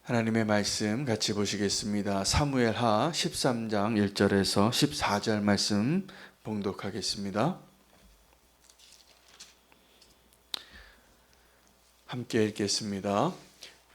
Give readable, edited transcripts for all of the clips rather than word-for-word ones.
하나님의 말씀 같이 보시겠습니다. 사무엘하 13장 1절에서 14절 말씀 봉독하겠습니다. 함께 읽겠습니다.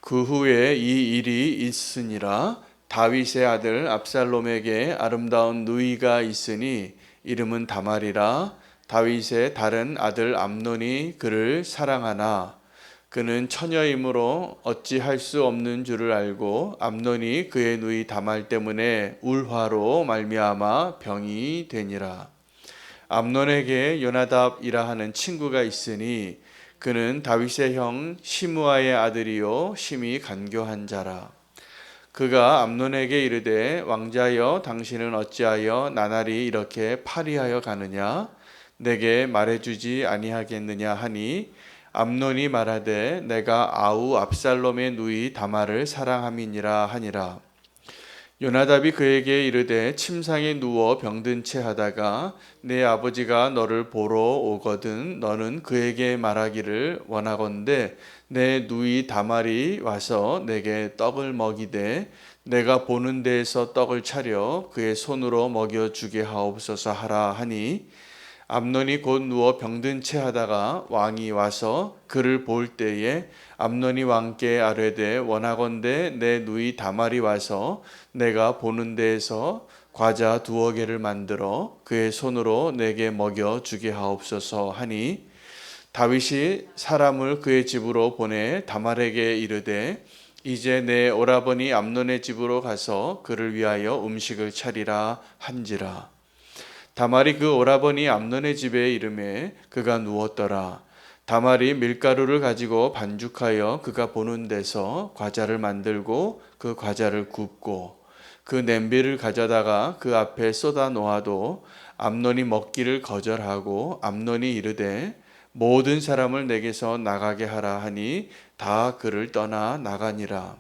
그 후에 이 일이 있으니라. 다윗의 아들 압살롬에게 아름다운 누이가 있으니 이름은 다말이라. 다윗의 다른 아들 암논이 그를 사랑하나 그는 처녀이므로 어찌할 수 없는 줄을 알고 암논이 그의 누이 다말 때문에 울화로 말미암아 병이 되니라. 암논에게 요나답이라 하는 친구가 있으니 그는 다윗의 형 시므아의 아들이요 심히 간교한 자라. 그가 암논에게 이르되 왕자여 당신은 어찌하여 나날이 이렇게 파리하여 가느냐 내게 말해주지 아니하겠느냐 하니 암논이 말하되 내가 아우 압살롬의 누이 다말을 사랑함이니라 하니라. 요나답이 그에게 이르되 침상에 누워 병든 채 하다가 내 아버지가 너를 보러 오거든 너는 그에게 말하기를 원하건대 내 누이 다말이 와서 내게 떡을 먹이되 내가 보는 데에서 떡을 차려 그의 손으로 먹여주게 하옵소서 하라 하니 암논이 곧 누워 병든 채 하다가 왕이 와서 그를 볼 때에 암논이 왕께 아뢰되 원하건대 내 누이 다말이 와서 내가 보는 데에서 과자 2개를 만들어 그의 손으로 내게 먹여 주게 하옵소서 하니 다윗이 사람을 그의 집으로 보내 다말에게 이르되 이제 내 오라버니 암논의 집으로 가서 그를 위하여 음식을 차리라 한지라. 다말이 그 오라버니 암논의 집에 이르매 그가 누웠더라. 다말이 밀가루를 가지고 반죽하여 그가 보는 데서 과자를 만들고 그 과자를 굽고 그 냄비를 가져다가 그 앞에 쏟아 놓아도 암논이 먹기를 거절하고 암논이 이르되 모든 사람을 내게서 나가게 하라 하니 다 그를 떠나 나가니라.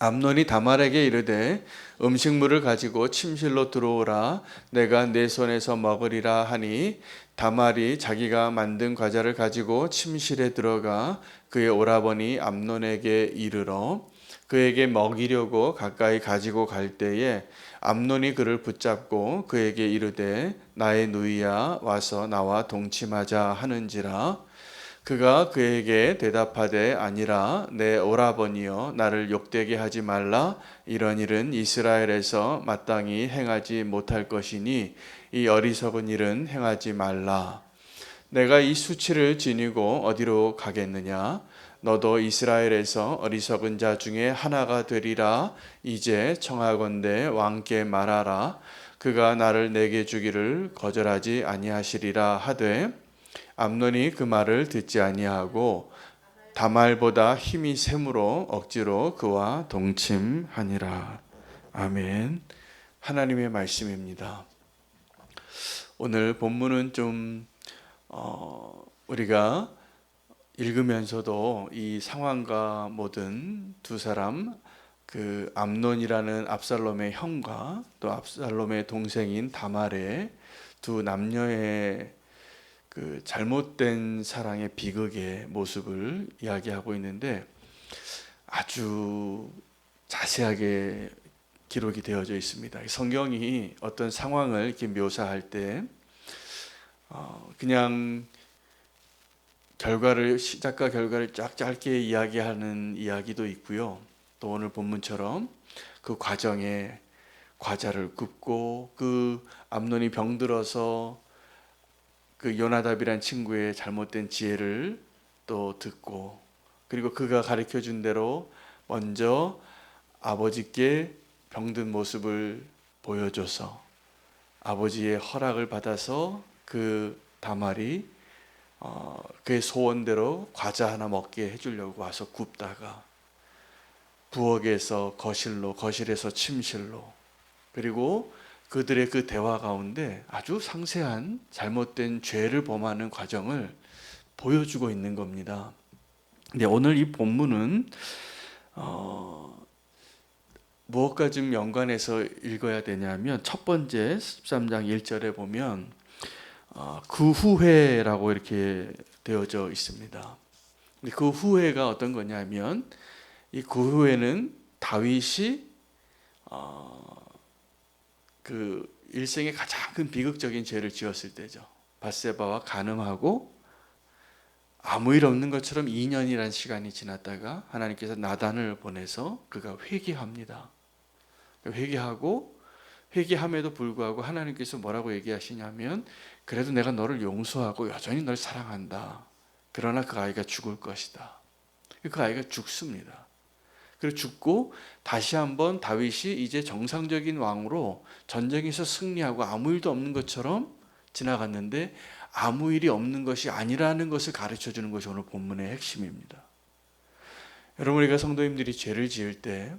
암논이 다말에게 이르되 음식물을 가지고 침실로 들어오라 내가 내 손에서 먹으리라 하니 다말이 자기가 만든 과자를 가지고 침실에 들어가 그의 오라버니 암논에게 이르러 그에게 먹이려고 가까이 가지고 갈 때에 암논이 그를 붙잡고 그에게 이르되 나의 누이야 와서 나와 동침하자 하는지라. 그가 그에게 대답하되 아니라 내 오라버니여 나를 욕되게 하지 말라. 이런 일은 이스라엘에서 마땅히 행하지 못할 것이니 이 어리석은 일은 행하지 말라. 내가 이 수치를 지니고 어디로 가겠느냐? 너도 이스라엘에서 어리석은 자 중에 하나가 되리라. 이제 청하건대 왕께 말하라. 그가 나를 내게 주기를 거절하지 아니하시리라 하되 암논이 그 말을 듣지 아니하고 다말보다 힘이 셈으로 억지로 그와 동침하니라. 아멘. 하나님의 말씀입니다. 오늘 본문은 좀 우리가 읽으면서도 이 상황과 모든 두 사람 그 암논이라는 압살롬의 형과 또 압살롬의 동생인 다말의 두 남녀의 그 잘못된 사랑의 비극의 모습을 이야기하고 있는데 아주 자세하게 기록이 되어져 있습니다. 성경이 어떤 상황을 이렇게 묘사할 때 그냥 시작과 결과를 쫙 짧게 이야기하는 이야기도 있고요. 또 오늘 본문처럼 그 과정에 과자를 굽고 그 암논이 병들어서 그 요나답이란 친구의 잘못된 지혜를 또 듣고 그리고 그가 가르쳐 준 대로 먼저 아버지께 병든 모습을 보여줘서 아버지의 허락을 받아서 그 다말이 그의 소원대로 과자 하나 먹게 해주려고 와서 굽다가 부엌에서 거실에서 침실로 그리고 그들의 그 대화 가운데 아주 상세한 잘못된 죄를 범하는 과정을 보여주고 있는 겁니다. 근데 오늘 이 본문은 무엇과 좀 연관해서 읽어야 되냐면 첫 번째 13장 1절에 보면 그 후회라고 이렇게 되어져 있습니다. 그 후회가 어떤 거냐면 이 그 후회는 다윗이 그 일생의 가장 큰 비극적인 죄를 지었을 때죠. 밧세바와 간음하고 아무 일 없는 것처럼 2년이라는 시간이 지났다가 하나님께서 나단을 보내서 그가 회개합니다. 회개함에도 불구하고 하나님께서 뭐라고 얘기하시냐면 그래도 내가 너를 용서하고 여전히 널 사랑한다. 그러나 그 아이가 죽을 것이다. 그 아이가 죽습니다. 그리고 죽고 다시 한번 다윗이 이제 정상적인 왕으로 전쟁에서 승리하고 아무 일도 없는 것처럼 지나갔는데 아무 일이 없는 것이 아니라는 것을 가르쳐 주는 것이 오늘 본문의 핵심입니다. 여러분, 우리가 성도님들이 죄를 지을 때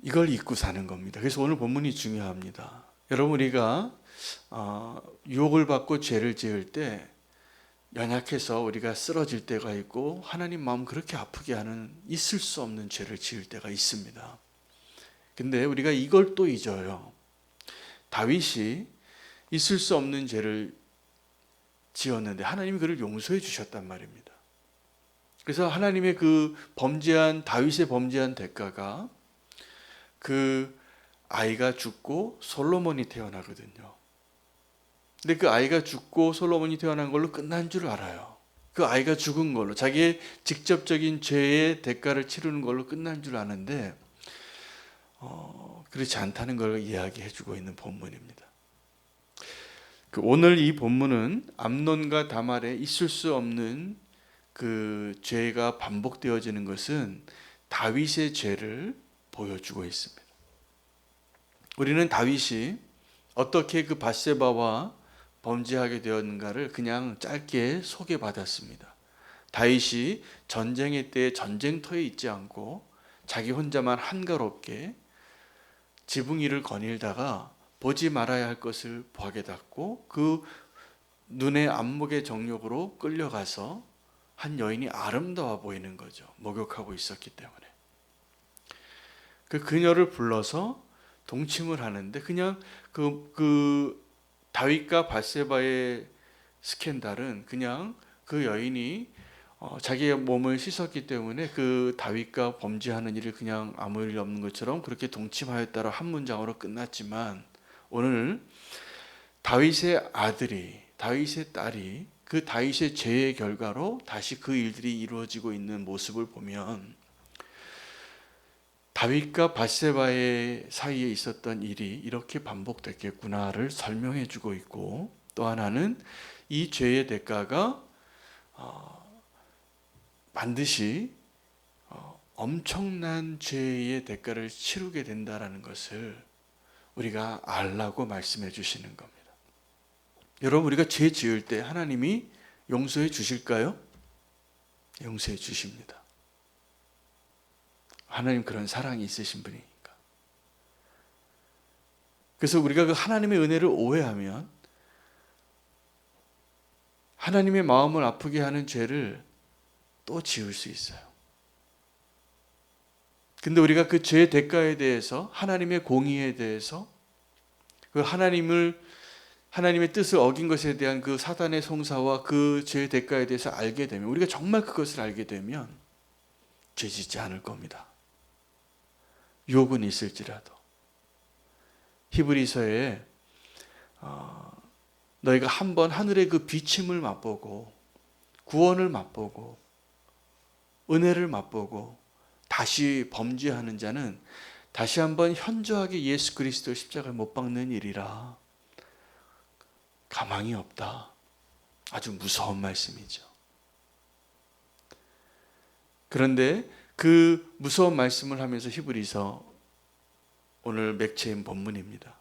이걸 잊고 사는 겁니다. 그래서 오늘 본문이 중요합니다. 여러분, 우리가 유혹을 받고 죄를 지을 때 연약해서 우리가 쓰러질 때가 있고 하나님 마음 그렇게 아프게 하는 있을 수 없는 죄를 지을 때가 있습니다. 근데 우리가 이걸 또 잊어요. 다윗이 있을 수 없는 죄를 지었는데 하나님이 그를 용서해 주셨단 말입니다. 그래서 하나님의 다윗의 범죄한 대가가 그 아이가 죽고 솔로몬이 태어나거든요. 근데 그 아이가 죽고 솔로몬이 태어난 걸로 끝난 줄 알아요. 그 아이가 죽은 걸로, 자기의 직접적인 죄의 대가를 치르는 걸로 끝난 줄 아는데 그렇지 않다는 걸 이야기해 주고 있는 본문입니다. 오늘 이 본문은 암논과 다말에 있을 수 없는 그 죄가 반복되어지는 것은 다윗의 죄를 보여주고 있습니다. 우리는 다윗이 어떻게 그 밧세바와 범죄하게 되었는가를 그냥 짧게 소개받았습니다. 다윗이 전쟁의 때에 전쟁터에 있지 않고 자기 혼자만 한가롭게 지붕 위를 거닐다가 보지 말아야 할 것을 보게 됐고 그 눈의 안목의 정욕으로 끌려가서 한 여인이 아름다워 보이는 거죠. 목욕하고 있었기 때문에. 그 그녀를 불러서 동침을 하는데 그냥 그 다윗과 밧세바의 스캔들은 그냥 그 여인이 자기의 몸을 씻었기 때문에 그 다윗과 범죄하는 일을 그냥 아무 일 없는 것처럼 그렇게 동침하였다라 한 문장으로 끝났지만 오늘 다윗의 딸이 그 다윗의 죄의 결과로 다시 그 일들이 이루어지고 있는 모습을 보면 다윗과 밧세바의 사이에 있었던 일이 이렇게 반복됐겠구나를 설명해 주고 있고 또 하나는 이 죄의 대가가 반드시 엄청난 죄의 대가를 치르게 된다는 것을 우리가 알라고 말씀해 주시는 겁니다. 여러분, 우리가 죄 지을 때 하나님이 용서해 주실까요? 용서해 주십니다. 하나님 그런 사랑이 있으신 분이니까. 그래서 우리가 그 하나님의 은혜를 오해하면 하나님의 마음을 아프게 하는 죄를 또 지을 수 있어요. 근데 우리가 그 죄의 대가에 대해서 하나님의 공의에 대해서 그 하나님의 뜻을 어긴 것에 대한 그 사단의 송사와 그 죄의 대가에 대해서 알게 되면 우리가 정말 그것을 알게 되면 죄 짓지 않을 겁니다. 유혹은 있을지라도. 히브리서에 너희가 한번 하늘의 그 비침을 맛보고 구원을 맛보고 은혜를 맛보고 다시 범죄하는 자는 다시 한번 현저하게 예수 그리스도 십자가에 못 박는 일이라 가망이 없다. 아주 무서운 말씀이죠. 그런데 그 무서운 말씀을 하면서 히브리서 오늘 맥체인 본문입니다.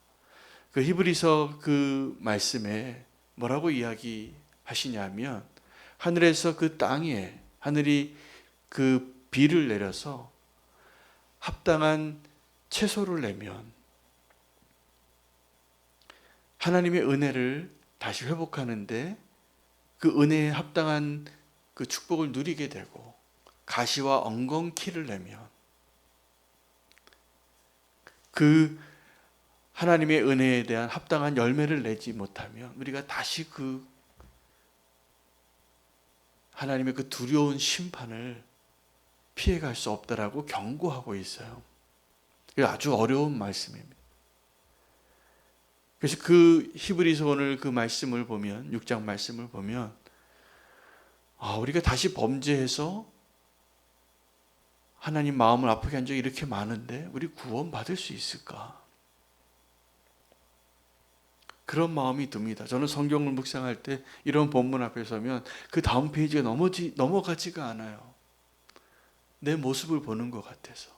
그 히브리서 그 말씀에 뭐라고 이야기하시냐면 하늘에서 그 땅에 하늘이 그 비를 내려서 합당한 채소를 내면 하나님의 은혜를 다시 회복하는데 그 은혜에 합당한 그 축복을 누리게 되고 가시와 엉겅퀴를 내면 그 하나님의 은혜에 대한 합당한 열매를 내지 못하면 우리가 다시 그 하나님의 그 두려운 심판을 피해갈 수 없다라고 경고하고 있어요. 이게 아주 어려운 말씀입니다. 그래서 그 히브리서 오늘 그 말씀을 보면 6장 말씀을 보면 우리가 다시 범죄해서 하나님 마음을 아프게 한 적이 이렇게 많은데 우리 구원 받을 수 있을까? 그런 마음이 듭니다. 저는 성경을 묵상할 때 이런 본문 앞에 서면 그 다음 페이지가 넘어가지가 않아요. 내 모습을 보는 것 같아서.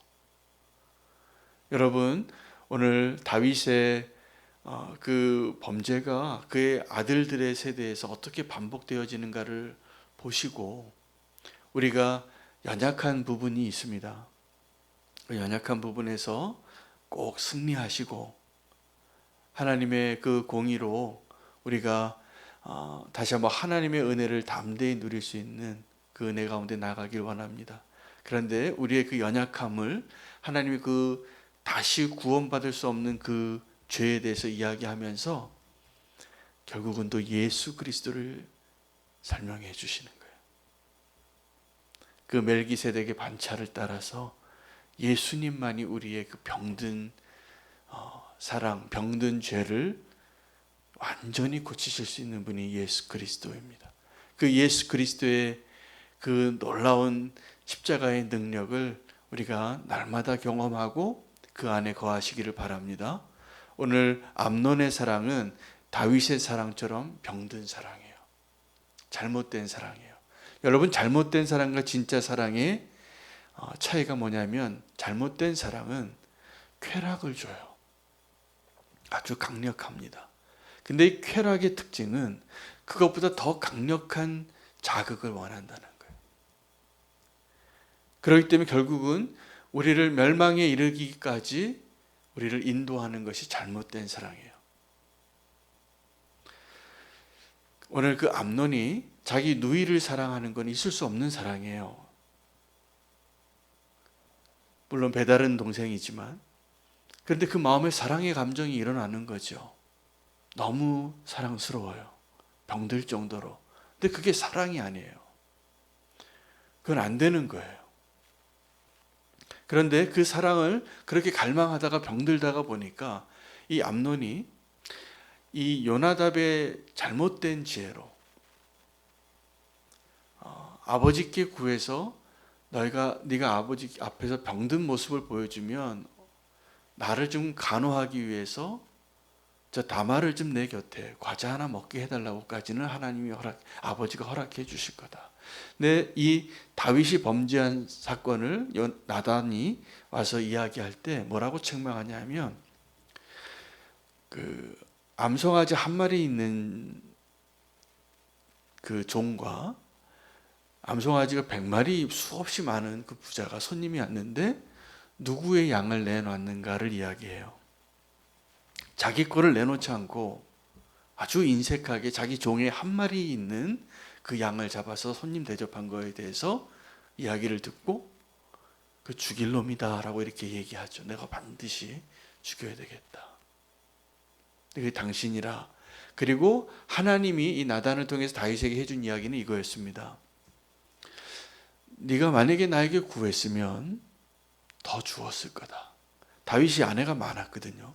여러분, 오늘 다윗의 그 범죄가 그의 아들들의 세대에서 어떻게 반복되어지는가를 보시고 우리가 연약한 부분이 있습니다. 그 연약한 부분에서 꼭 승리하시고 하나님의 그 공의로 우리가 다시 한번 하나님의 은혜를 담대히 누릴 수 있는 그 은혜 가운데 나가길 원합니다. 그런데 우리의 그 연약함을 하나님이 그 다시 구원받을 수 없는 그 죄에 대해서 이야기하면서 결국은 또 예수 그리스도를 설명해 주시는 거예요. 그 멜기세덱의 반차를 따라서 예수님만이 우리의 그 병든 사랑, 병든 죄를 완전히 고치실 수 있는 분이 예수 그리스도입니다. 그 예수 그리스도의 그 놀라운 십자가의 능력을 우리가 날마다 경험하고 그 안에 거하시기를 바랍니다. 오늘 암논의 사랑은 다윗의 사랑처럼 병든 사랑이에요. 잘못된 사랑이에요. 여러분, 잘못된 사랑과 진짜 사랑의 차이가 뭐냐면 잘못된 사랑은 쾌락을 줘요. 아주 강력합니다. 근데 이 쾌락의 특징은 그것보다 더 강력한 자극을 원한다는 거예요. 그렇기 때문에 결국은 우리를 멸망에 이르기까지 우리를 인도하는 것이 잘못된 사랑이에요. 오늘 그 암논이 자기 누이를 사랑하는 건 있을 수 없는 사랑이에요. 물론 배다른 동생이지만 그런데 그 마음에 사랑의 감정이 일어나는 거죠. 너무 사랑스러워요. 병들 정도로. 근데 그게 사랑이 아니에요. 그건 안 되는 거예요. 그런데 그 사랑을 그렇게 갈망하다가 병들다가 보니까 이 암논이 이 요나답의 잘못된 지혜로 아버지께 구해서 네가 아버지 앞에서 병든 모습을 보여주면 나를 좀 간호하기 위해서 저 다말을 좀 내 곁에 과자 하나 먹게 해달라고까지는 하나님이 아버지가 허락해 주실 거다. 근데 이 다윗이 범죄한 사건을 나단이 와서 이야기할 때 뭐라고 책망하냐면 그 암송아지 한 마리 있는 그 종과 암송아지가 100마리 수없이 많은 그 부자가 손님이 왔는데 누구의 양을 내놨는가를 이야기해요. 자기 거를 내놓지 않고 아주 인색하게 자기 종에 한 마리 있는 그 양을 잡아서 손님 대접한 거에 대해서 이야기를 듣고 그 죽일 놈이다 라고 이렇게 얘기하죠. 내가 반드시 죽여야 되겠다. 그게 당신이라. 그리고 하나님이 이 나단을 통해서 다윗에게 해준 이야기는 이거였습니다. 네가 만약에 나에게 구했으면 더 주었을 거다. 다윗이 아내가 많았거든요.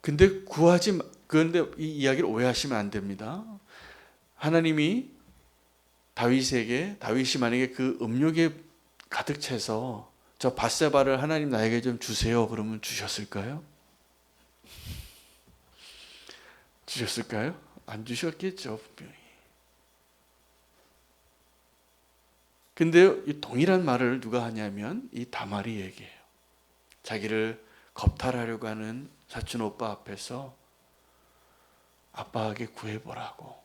그런데 이 이야기를 오해하시면 안 됩니다. 하나님이 다윗이 만약에 그 음욕에 가득 차서 저 밧세바를 하나님 나에게 좀 주세요. 그러면 주셨을까요? 주셨을까요? 안 주셨겠죠, 분명히. 근데 이 동일한 말을 누가 하냐면 이 다말이 얘기해요. 자기를 겁탈하려고 하는 사촌 오빠 앞에서 아빠에게 구해보라고.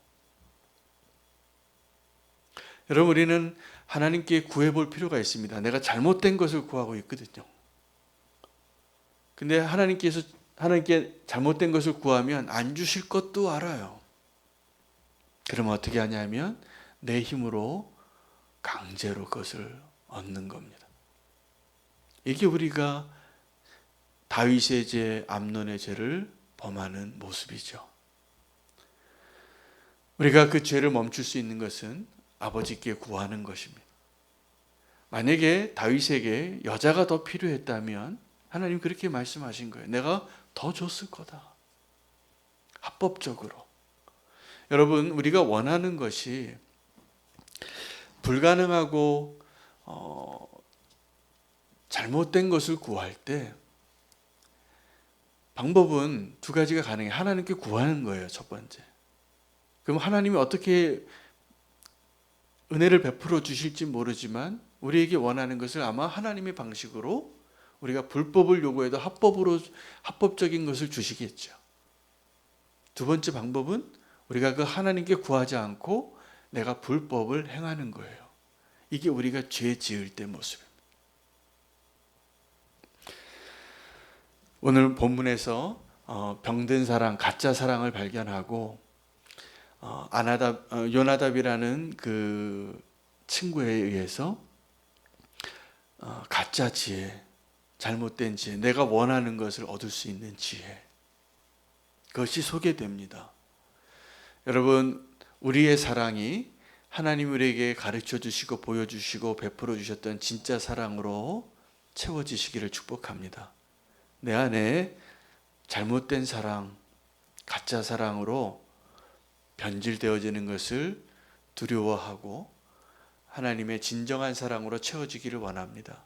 여러분, 우리는 하나님께 구해볼 필요가 있습니다. 내가 잘못된 것을 구하고 있거든요. 근데 하나님께 잘못된 것을 구하면 안 주실 것도 알아요. 그러면 어떻게 하냐면 내 힘으로 강제로 그것을 얻는 겁니다. 이게 우리가 다윗의 죄, 암논의 죄를 범하는 모습이죠. 우리가 그 죄를 멈출 수 있는 것은 아버지께 구하는 것입니다. 만약에 다윗에게 여자가 더 필요했다면 하나님 그렇게 말씀하신 거예요. 내가 더 줬을 거다. 합법적으로. 여러분, 우리가 원하는 것이 불가능하고 잘못된 것을 구할 때 방법은 두 가지가 가능해요. 하나님께 구하는 거예요, 첫 번째. 그럼 하나님이 어떻게 은혜를 베풀어 주실지 모르지만 우리에게 원하는 것을 아마 하나님의 방식으로 우리가 불법을 요구해도 합법적인 것을 주시겠죠. 두 번째 방법은 우리가 그 하나님께 구하지 않고 내가 불법을 행하는 거예요. 이게 우리가 죄 지을 때 모습입니다. 오늘 본문에서 병든 사랑, 가짜 사랑을 발견하고 요나답이라는 그 친구에 의해서 가짜 지혜, 잘못된 지혜, 내가 원하는 것을 얻을 수 있는 지혜, 그것이 소개됩니다. 여러분, 우리의 사랑이 하나님 우리에게 가르쳐 주시고 보여주시고 베풀어 주셨던 진짜 사랑으로 채워지시기를 축복합니다. 내 안에 잘못된 사랑, 가짜 사랑으로 변질되어지는 것을 두려워하고 하나님의 진정한 사랑으로 채워지기를 원합니다.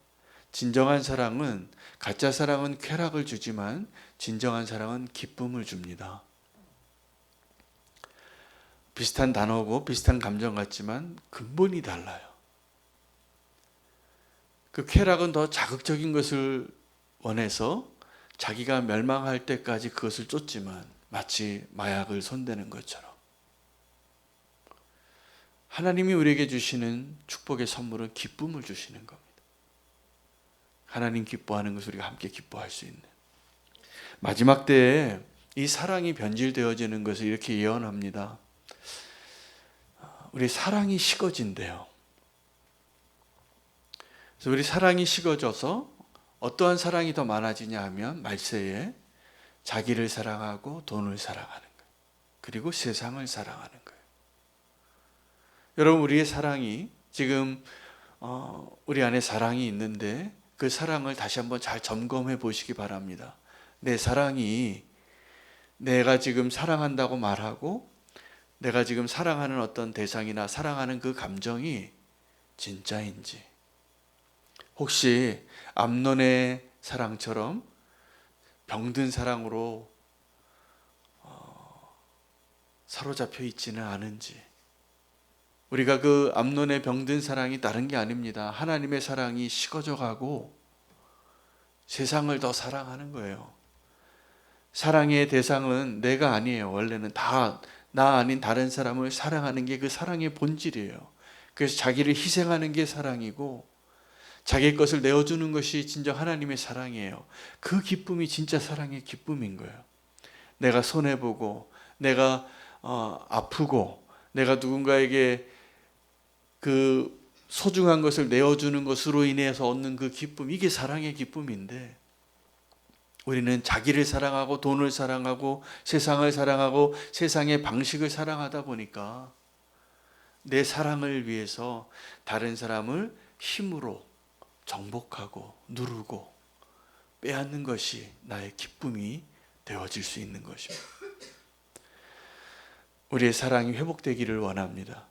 진정한 사랑은, 가짜 사랑은 쾌락을 주지만 진정한 사랑은 기쁨을 줍니다. 비슷한 단어고 비슷한 감정 같지만 근본이 달라요. 그 쾌락은 더 자극적인 것을 원해서 자기가 멸망할 때까지 그것을 쫓지만 마치 마약을 손대는 것처럼 하나님이 우리에게 주시는 축복의 선물은 기쁨을 주시는 겁니다. 하나님 기뻐하는 것을 우리가 함께 기뻐할 수 있는, 마지막 때에 이 사랑이 변질되어지는 것을 이렇게 예언합니다. 우리 사랑이 식어진대요. 그래서 우리 사랑이 식어져서 어떠한 사랑이 더 많아지냐 하면 말세에 자기를 사랑하고 돈을 사랑하는 거예요. 그리고 세상을 사랑하는 거예요. 여러분, 우리의 사랑이 지금 우리 안에 사랑이 있는데 그 사랑을 다시 한번 잘 점검해 보시기 바랍니다. 내 사랑이 내가 지금 사랑한다고 말하고 내가 지금 사랑하는 어떤 대상이나 사랑하는 그 감정이 진짜인지, 혹시 암논의 사랑처럼 병든 사랑으로 사로잡혀 있지는 않은지. 우리가 그 암논의 병든 사랑이 다른 게 아닙니다. 하나님의 사랑이 식어져 가고 세상을 더 사랑하는 거예요. 사랑의 대상은 내가 아니에요. 원래는 다 나 아닌 다른 사람을 사랑하는 게 그 사랑의 본질이에요. 그래서 자기를 희생하는 게 사랑이고 자기 것을 내어주는 것이 진정 하나님의 사랑이에요. 그 기쁨이 진짜 사랑의 기쁨인 거예요. 내가 손해보고 내가 아프고 내가 누군가에게 그 소중한 것을 내어주는 것으로 인해서 얻는 그 기쁨, 이게 사랑의 기쁨인데 우리는 자기를 사랑하고 돈을 사랑하고 세상을 사랑하고 세상의 방식을 사랑하다 보니까 내 사랑을 위해서 다른 사람을 힘으로 정복하고 누르고 빼앗는 것이 나의 기쁨이 되어질 수 있는 것입니다. 우리의 사랑이 회복되기를 원합니다.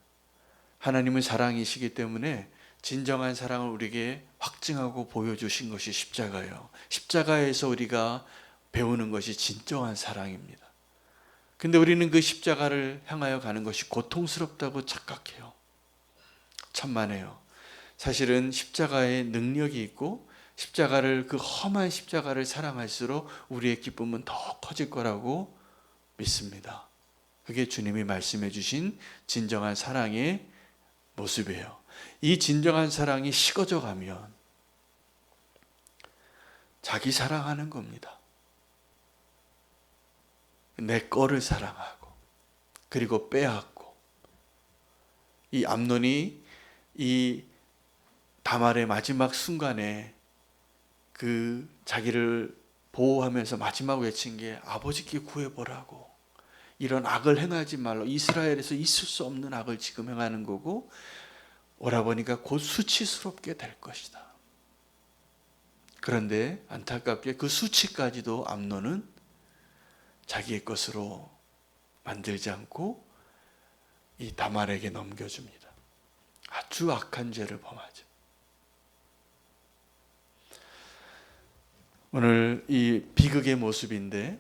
하나님은 사랑이시기 때문에 진정한 사랑을 우리에게 확증하고 보여주신 것이 십자가예요. 십자가에서 우리가 배우는 것이 진정한 사랑입니다. 근데 우리는 그 십자가를 향하여 가는 것이 고통스럽다고 착각해요. 천만에요. 사실은 십자가에 능력이 있고 십자가를, 그 험한 십자가를 사랑할수록 우리의 기쁨은 더 커질 거라고 믿습니다. 그게 주님이 말씀해 주신 진정한 사랑의 모습이에요. 이 진정한 사랑이 식어져 가면 자기 사랑하는 겁니다. 내 거를 사랑하고 그리고 빼앗고, 이 암논이 이 다말의 마지막 순간에 그 자기를 보호하면서 마지막 외친 게 아버지께 구해보라고, 이런 악을 행하지 말라, 이스라엘에서 있을 수 없는 악을 지금 행하는 거고 오라버니가 곧 수치스럽게 될 것이다. 그런데 안타깝게 그 수치까지도 암논은 자기의 것으로 만들지 않고 이 다말에게 넘겨줍니다. 아주 악한 죄를 범하죠. 오늘 이 비극의 모습인데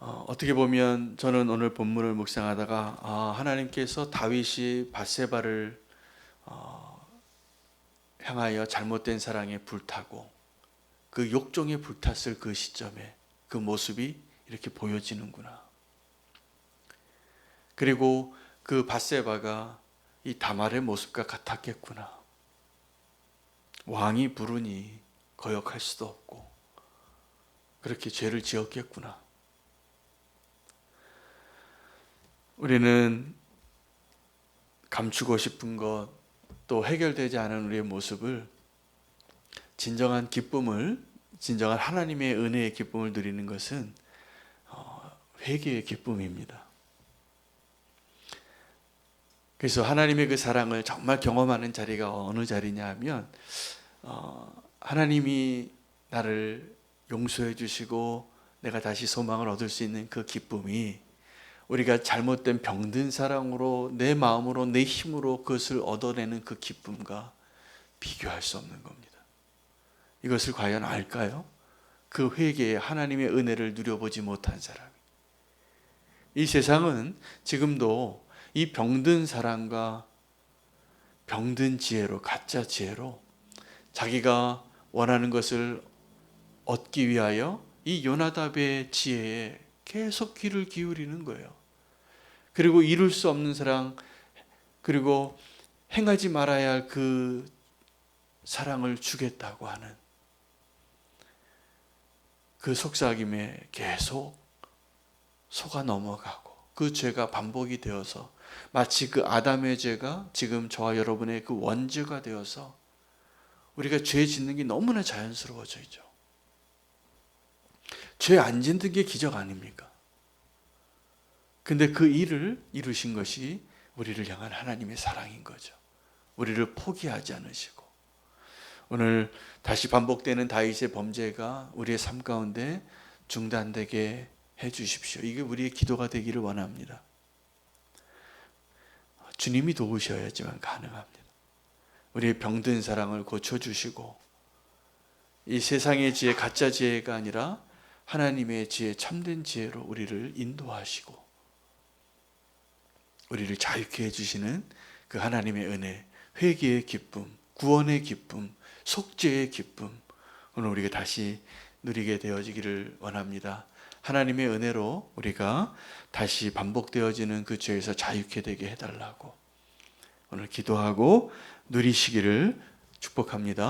어떻게 보면 저는 오늘 본문을 묵상하다가 하나님께서 다윗이 밧세바를 향하여 잘못된 사랑에 불타고 그 욕정에 불탔을 그 시점에 그 모습이 이렇게 보여지는구나. 그리고 그 밧세바가 이 다말의 모습과 같았겠구나. 왕이 부르니 거역할 수도 없고 그렇게 죄를 지었겠구나. 우리는 감추고 싶은 것, 또 해결되지 않은 우리의 모습을 진정한 기쁨을, 진정한 하나님의 은혜의 기쁨을 누리는 것은 회개의 기쁨입니다. 그래서 하나님의 그 사랑을 정말 경험하는 자리가 어느 자리냐 하면 하나님이 나를 용서해 주시고 내가 다시 소망을 얻을 수 있는 그 기쁨이 우리가 잘못된 병든 사랑으로 내 마음으로 내 힘으로 그것을 얻어내는 그 기쁨과 비교할 수 없는 겁니다. 이것을 과연 알까요? 그 회개에 하나님의 은혜를 누려보지 못한 사람이. 이 세상은 지금도 이 병든 사랑과 병든 지혜로, 가짜 지혜로 자기가 원하는 것을 얻기 위하여 이 요나답의 지혜에 계속 귀를 기울이는 거예요. 그리고 이룰 수 없는 사랑, 그리고 행하지 말아야 할 그 사랑을 주겠다고 하는 그 속삭임에 계속 속아 넘어가고 그 죄가 반복이 되어서 마치 그 아담의 죄가 지금 저와 여러분의 그 원죄가 되어서 우리가 죄 짓는 게 너무나 자연스러워져 있죠. 죄 안 짓는 게 기적 아닙니까? 근데 그 일을 이루신 것이 우리를 향한 하나님의 사랑인 거죠. 우리를 포기하지 않으시고 오늘 다시 반복되는 다윗의 범죄가 우리의 삶 가운데 중단되게 해 주십시오. 이게 우리의 기도가 되기를 원합니다. 주님이 도우셔야지만 가능합니다. 우리의 병든 사랑을 고쳐주시고 이 세상의 지혜, 가짜 지혜가 아니라 하나님의 지혜, 참된 지혜로 우리를 인도하시고 우리를 자유케 해주시는 그 하나님의 은혜, 회개의 기쁨, 구원의 기쁨, 속죄의 기쁨, 오늘 우리가 다시 누리게 되어지기를 원합니다. 하나님의 은혜로 우리가 다시 반복되어지는 그 죄에서 자유케 되게 해달라고 오늘 기도하고 누리시기를 축복합니다.